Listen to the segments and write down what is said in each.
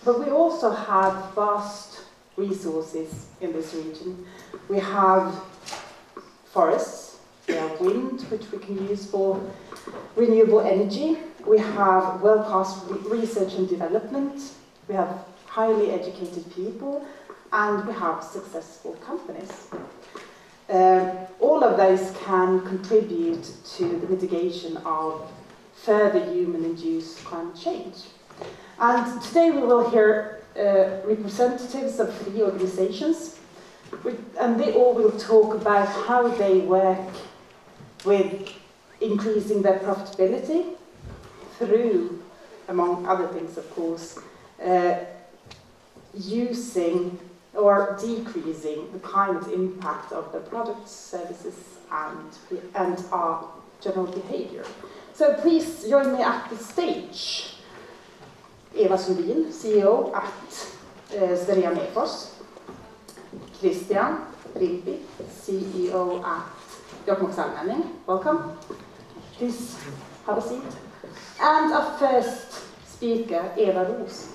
But we also have vast resources in this region. We have forests, we have wind, which we can use for renewable energy. We have world-class research and development. We have highly educated people, and we have successful companies. All of those can contribute to the mitigation of further human-induced climate change. And today we will hear representatives of 3 organizations, and they all will talk about how they work with increasing their profitability through, among other things of course, using or decreasing the climate impact of their products, services, and our general behavior. So please join me at the stage. Eva Sundin, CEO at Steria Mefors. Christian Rimpi, CEO at Jokkmokks Allmenning. Welcome. Please have a seat. And our first speaker, Carina Roos.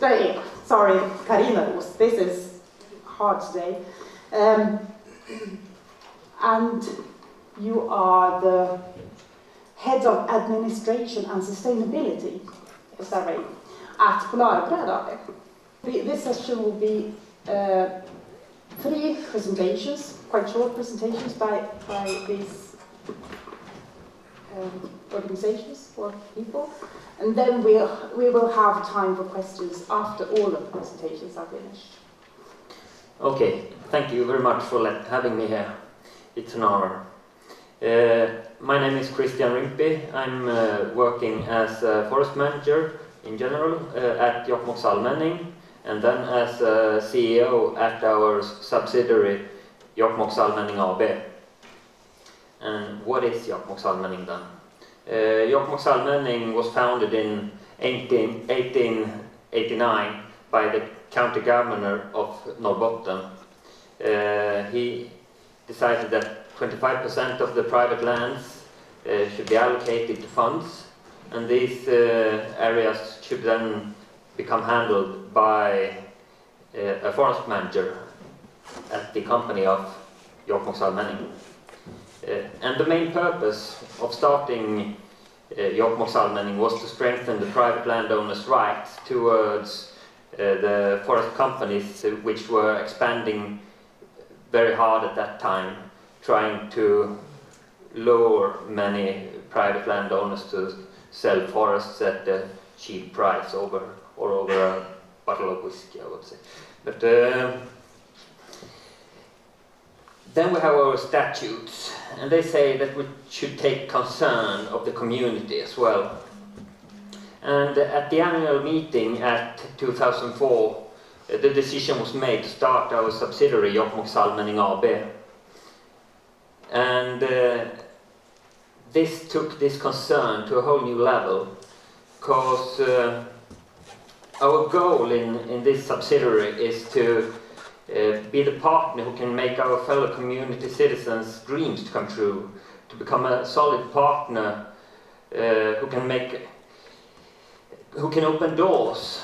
This is hard today. And you are the head of administration and sustainability, is that right, at Borderless AB. This session will be 3 presentations, quite short presentations by these organizations or people, and then we will have time for questions after all of the presentations are finished. Okay, thank you very much for having me here. It's an honor. My name is Christian Rimpi. I'm working as a forest manager in general at Jokkmokks Allmenning, and then as a CEO at our subsidiary Jokkmokks Allmenning AB. And what is Jokkmokks Allmenning then? Jokkmokks Allmenning was founded in 1889 by the county governor of Norrbotten. He decided that 25% of the private lands should be allocated to funds, and these areas should then become handled by a forest manager at the company of Jokkmokks Allmenning. And the main purpose of starting Jokkmokks Allmenning was to strengthen the private landowners' rights towards the forest companies which were expanding very hard at that time, trying to lure many private landowners to sell forests at a cheap price over a bottle of whiskey, I would say. But then we have our statutes, and they say that we should take concern of the community as well. And at the annual meeting at 2004, the decision was made to start our subsidiary Jokkmokks Allmenning AB. And this took this concern to a whole new level, because our goal in this subsidiary is to be the partner who can make our fellow community citizens' dreams come true, to become a solid partner who can open doors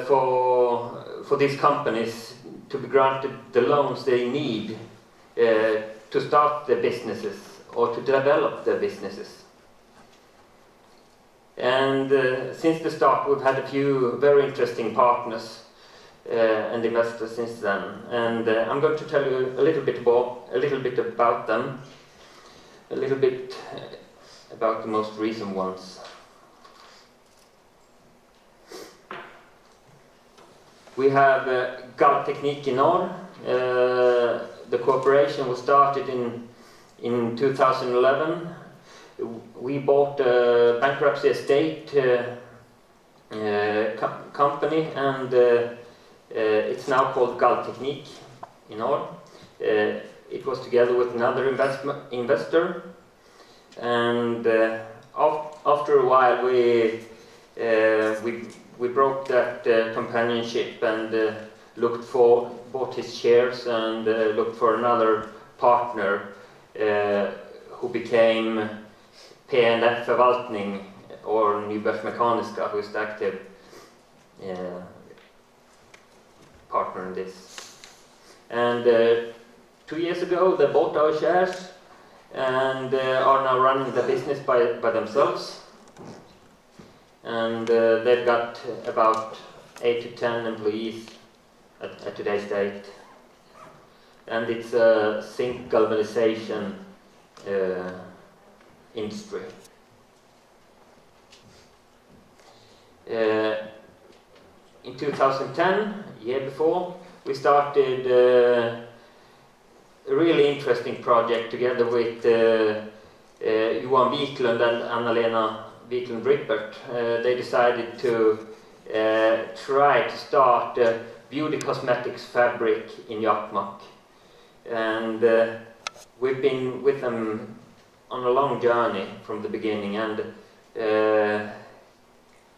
for these companies to be granted the loans they need to start their businesses or to develop their businesses. And since the start, we've had a few very interesting partners and investors since then. And I'm going to tell you a little bit about them, a little bit about the most recent ones. We have Galteknik in Norr. The cooperation was started in 2011. We bought a bankruptcy estate company, and it's now called Galteknik in Norr. It was together with another investor, and after a while we broke that companionship and bought his shares and looked for another partner who became PNF Förvaltning or Nybörsmekaniska, who is the active partner in this. And 2 years ago, they bought our shares and are now running the business by themselves. And they've got about 8 to 10 employees at today's date. And it's a zinc galvanization industry. In 2010, a year before, we started a really interesting project together with Johan Wiklund and Anna-Lena Wiklund-Rippert. They decided to try to start a beauty cosmetics fabric in Jokkmokk. And we've been with them on a long journey from the beginning, and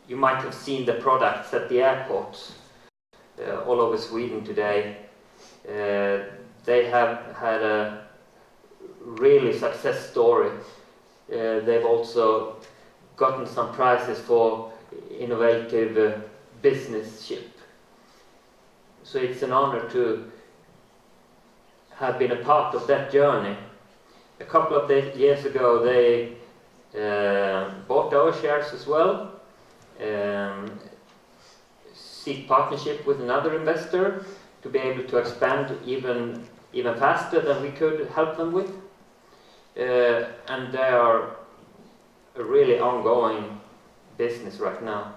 you might have seen the products at the airports all over Sweden today. They have had a really success story. They've also gotten some prizes for innovative businessship. So it's an honor to have been a part of that journey. A couple of years ago, they bought our shares as well. Seek partnership with another investor to be able to expand even faster than we could help them with. And they are a really ongoing business right now.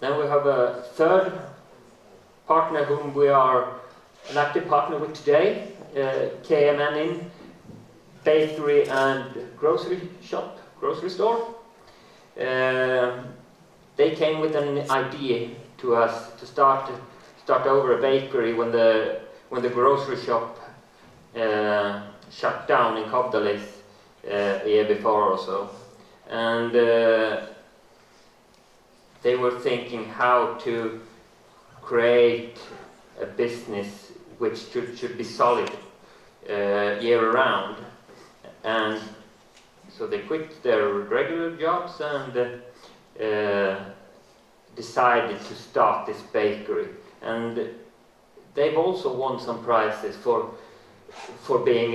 Then we have a third partner whom we are an active partner with today, KMN Bakery and Grocery Store. They came with an idea to us to start over a bakery when the grocery shop shut down in Borderless a year before or so. And they were thinking how to create a business which should be solid year-round. And so they quit their regular jobs and decided to start this bakery. And they've also won some prizes for being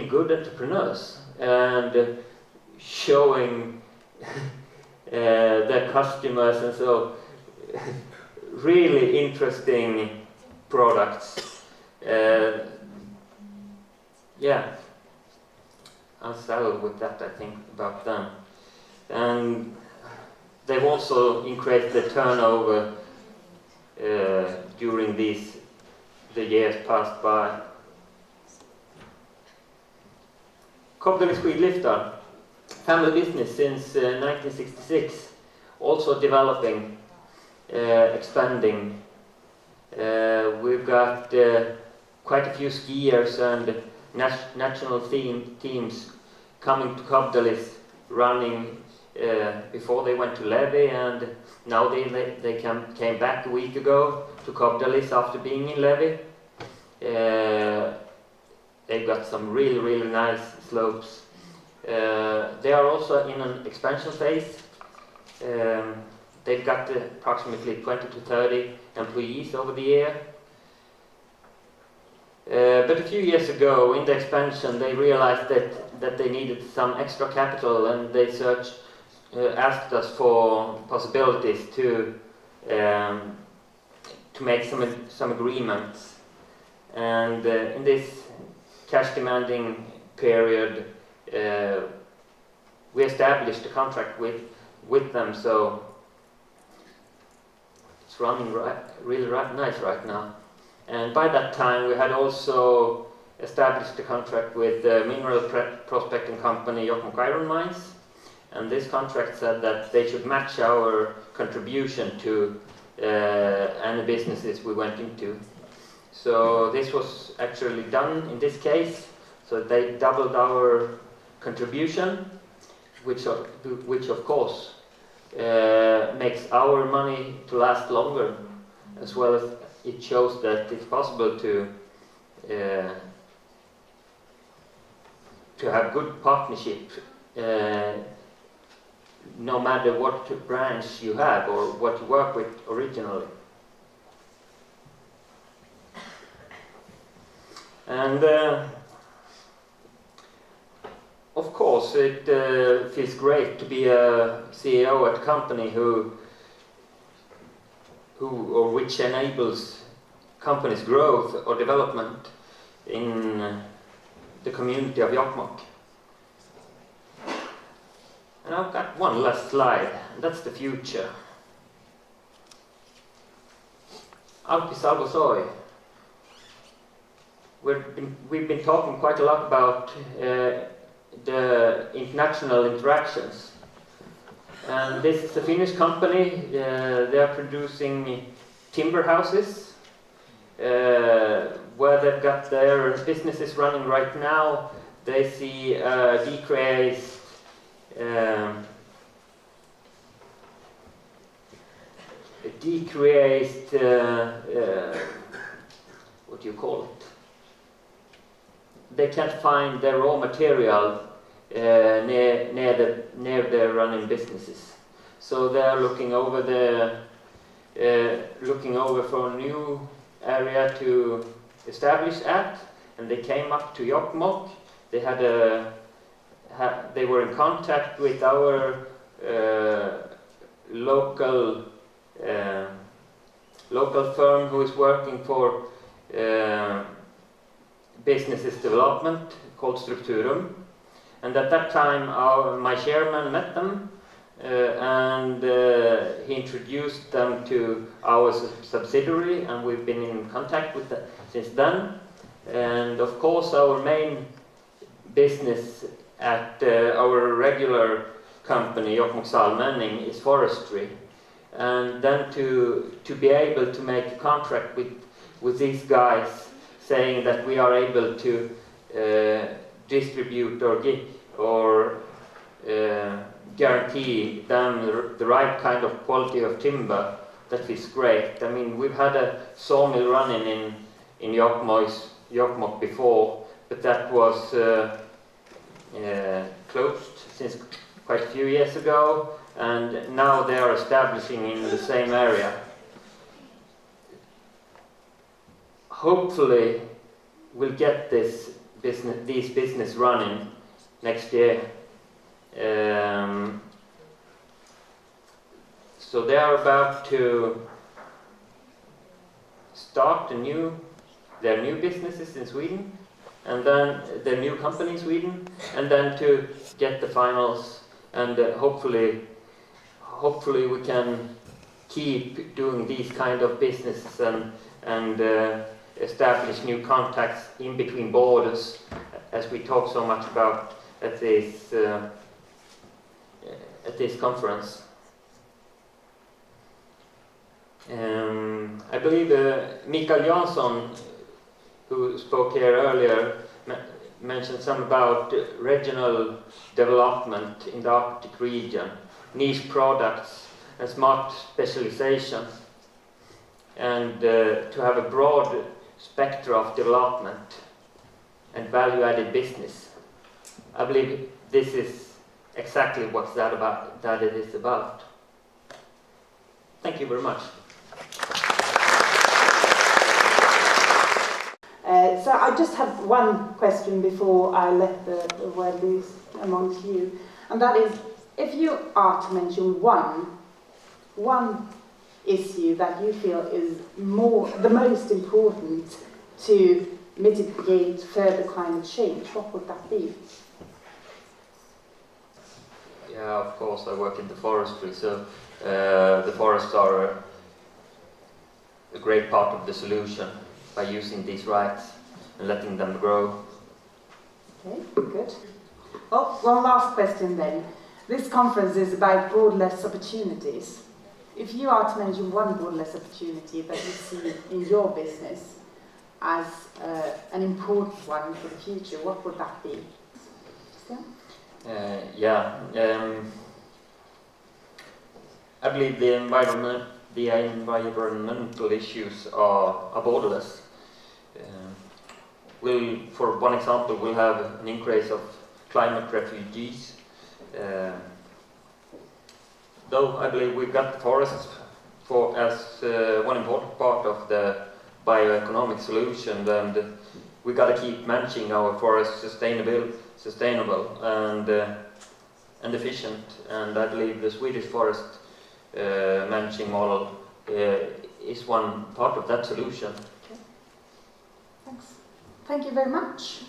good entrepreneurs and showing their customers, and so really interesting products. Yeah, I'll settle with that, I think, about them. And they've also increased the turnover during the years passed by. Borderless Skidliftar, family business since 1966, also developing, expanding. We've got quite a few skiers and national teams coming to Borderless, running before they went to Levi, and now they came back a week ago to Borderless after being in Levi. They've got some really nice slopes. They are also in an expansion phase. They've got approximately 20 to 30 employees over the year. But a few years ago, in the expansion, they realized that they needed some extra capital, and they asked us for possibilities to make some agreements. And in this cash-demanding period, we established a contract with them, so it's running really nice right now. And by that time, we had also established a contract with the mineral prospecting company Jokkmokk Iron Mines, and this contract said that they should match our contribution to any businesses we went into. So this was actually done in this case, so they doubled our contribution, which of course makes our money to last longer, as well as it shows that it's possible to to have good partnership, no matter what branch you have or what you work with originally. And of course, it feels great to be a CEO at a company which enables companies' growth or development in the community of Jokkmokk. And I've got one last slide, and that's the future. Alpi Salvosoi. We've been talking quite a lot about the international interactions. And this is a Finnish company. They are producing timber houses, where they've got their businesses running right now. They see decreased what do you call it? They can't find their raw material near their running businesses, so they are looking over for a new area to establish at, and they came up to Jokkmokk. They were in contact with our local firm who is working for businesses development called Strukturum. And at that time, my chairman met them, and he introduced them to our subsidiary, and we've been in contact with them since then. And of course, our main business at our regular company, Jokkmokk Salmenning, is forestry. And then to be able to make a contract with these guys, saying that we are able to distribute or guarantee them the right kind of quality of timber, that is great. I mean, we've had a sawmill running in Jokkmokk before, but that was closed since quite a few years ago, and now they are establishing in the same area. Hopefully, we'll get these business running next year. So they are about to start their new businesses in Sweden, and then their new company in Sweden, and then to get the finals, and hopefully we can keep doing these kind of businesses and establish new contacts in between borders, as we talk so much about at this conference. I believe Mikael Jansson, who spoke here earlier, mentioned some about regional development in the Arctic region, niche products and smart specialization, and to have a broad spectrum of development and value-added business. I believe this is exactly what that it is about. Thank you very much. So I just have one question before I let the word loose amongst you, and that is, if you are to mention one issue that you feel is the most important to mitigate further climate change, what would that be? Yeah, of course, I work in the forestry, so the forests are a great part of the solution by using these rights and letting them grow. Okay, good. Well, one last question then. This conference is about borderless opportunities. If you are to mention one borderless opportunity that you see in your business as an important one for the future, what would that be? I believe the environmental issues are borderless. For one example, we'll have an increase of climate refugees. Though I believe we've got the forests as one important part of the bioeconomic solution, and we got to keep managing our forests sustainable and efficient. And I believe the Swedish forest managing model is one part of that solution. Okay. Thanks. Thank you very much.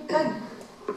Thank you.